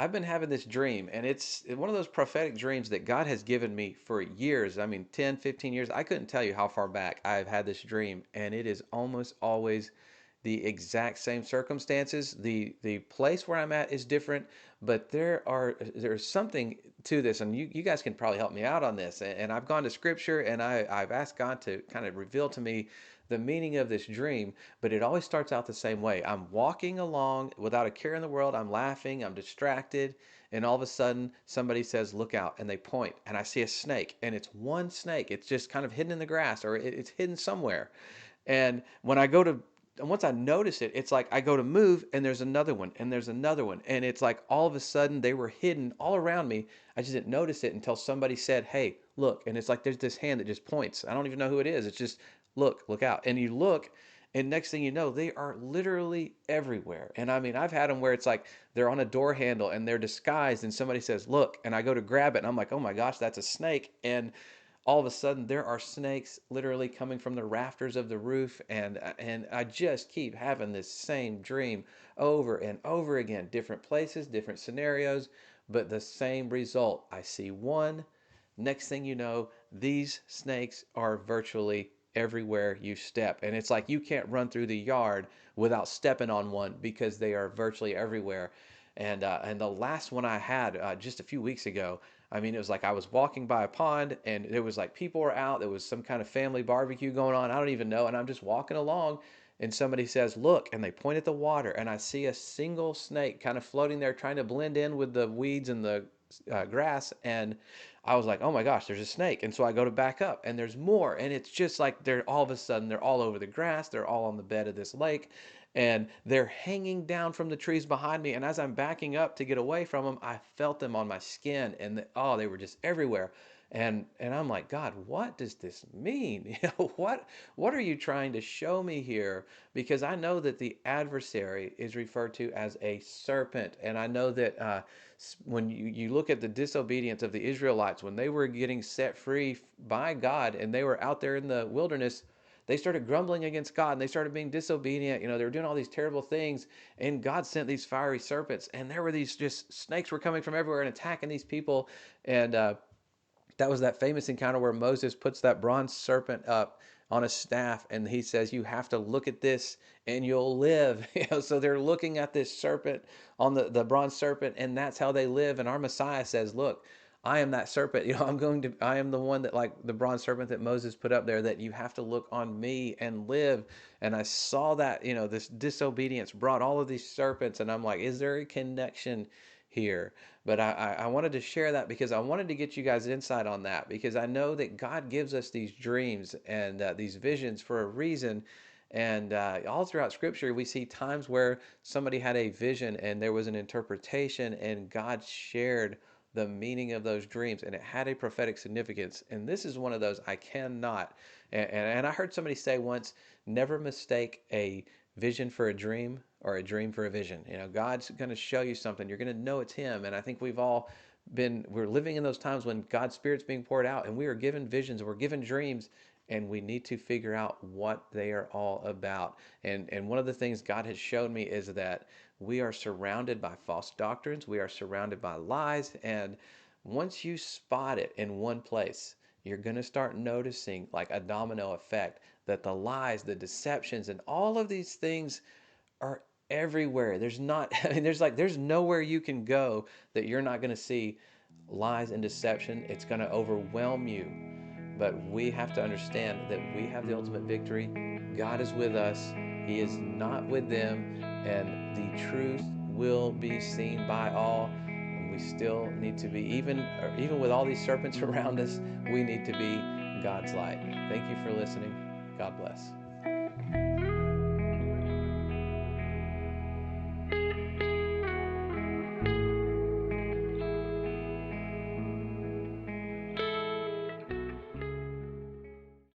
I've been having this dream, and it's one of those prophetic dreams that God has given me for years. I mean, 10, 15 years. I couldn't tell you how far back I've had this dream, and it is almost always the exact same circumstances. The place where I'm at is different, but there's something to this, and you guys can probably help me out on this. And I've gone to scripture, and I've asked God to kind of reveal to me the meaning of this dream, but it always starts out the same way. I'm walking along without a care in the world. I'm laughing, I'm distracted, and all of a sudden somebody says, "Look out," and they point, and I see a snake, and it's one snake. It's just kind of hidden in the grass, or it's hidden somewhere. And once I notice it, it's like I go to move and there's another one and there's another one. And it's like all of a sudden they were hidden all around me. I just didn't notice it until somebody said, "Hey, look." And it's like there's this hand that just points. I don't even know who it is. It's just, look out. And you look, and next thing you know, they are literally everywhere. And I mean, I've had them where it's like they're on a door handle and they're disguised, and somebody says, "Look," and I go to grab it, and I'm like, "Oh my gosh, that's a snake." And all of a sudden there are snakes literally coming from the rafters of the roof, and I just keep having this same dream over and over again, different places, different scenarios, but the same result. I see one. Next thing you know, these snakes are virtually everywhere you step. And it's like you can't run through the yard without stepping on one because they are virtually everywhere. And the last one I had just a few weeks ago, I mean, it was like I was walking by a pond and there was like people were out. There was some kind of family barbecue going on. I don't even know. And I'm just walking along and somebody says, "Look," and they point at the water and I see a single snake kind of floating there trying to blend in with the weeds and the grass. And I was like, "Oh my gosh, there's a snake." And so I go to back up and there's more. And it's just like they're all of a sudden, they're all over the grass. They're all on the bed of this lake and they're hanging down from the trees behind me. And as I'm backing up to get away from them, I felt them on my skin, and oh, they were just everywhere. And I'm like, "God, what does this mean? What are you trying to show me here?" Because I know that the adversary is referred to as a serpent, and I know that when you look at the disobedience of the Israelites when they were getting set free by God and they were out there in the wilderness, they started grumbling against God and they started being disobedient. They were doing all these terrible things, and God sent these fiery serpents, and there were these just snakes were coming from everywhere and attacking these people. And that was that famous encounter where Moses puts that bronze serpent up on a staff and he says, "You have to look at this and you'll live." So they're looking at this serpent on the bronze serpent, and that's how they live. And our Messiah says, "Look, I am that serpent. I am the one that, like the bronze serpent that Moses put up there, that you have to look on me and live." And I saw that, this disobedience brought all of these serpents, and I'm like, is there a connection here? But I wanted to share that because I wanted to get you guys insight on that, because I know that God gives us these dreams and these visions for a reason. And all throughout Scripture, we see times where somebody had a vision and there was an interpretation, and God shared the meaning of those dreams, and it had a prophetic significance. And this is one of those I cannot. And I heard somebody say once, never mistake a vision for a dream or a dream for a vision. God's going to show you something. You're going to know it's Him. And I think we're living in those times when God's Spirit's being poured out, and we are given visions, we're given dreams, and we need to figure out what they are all about. And one of the things God has shown me is that we are surrounded by false doctrines, we are surrounded by lies, and once you spot it in one place, you're going to start noticing, like a domino effect, that the lies, the deceptions, and all of these things are everywhere. There's not, I mean, there's nowhere you can go that you're not going to see lies and deception. It's going to overwhelm you. But we have to understand that we have the ultimate victory. God is with us, He is not with them, and the truth will be seen by all. And we still need to be, even with all these serpents around us, we need to be God's light. Thank you for listening. God bless.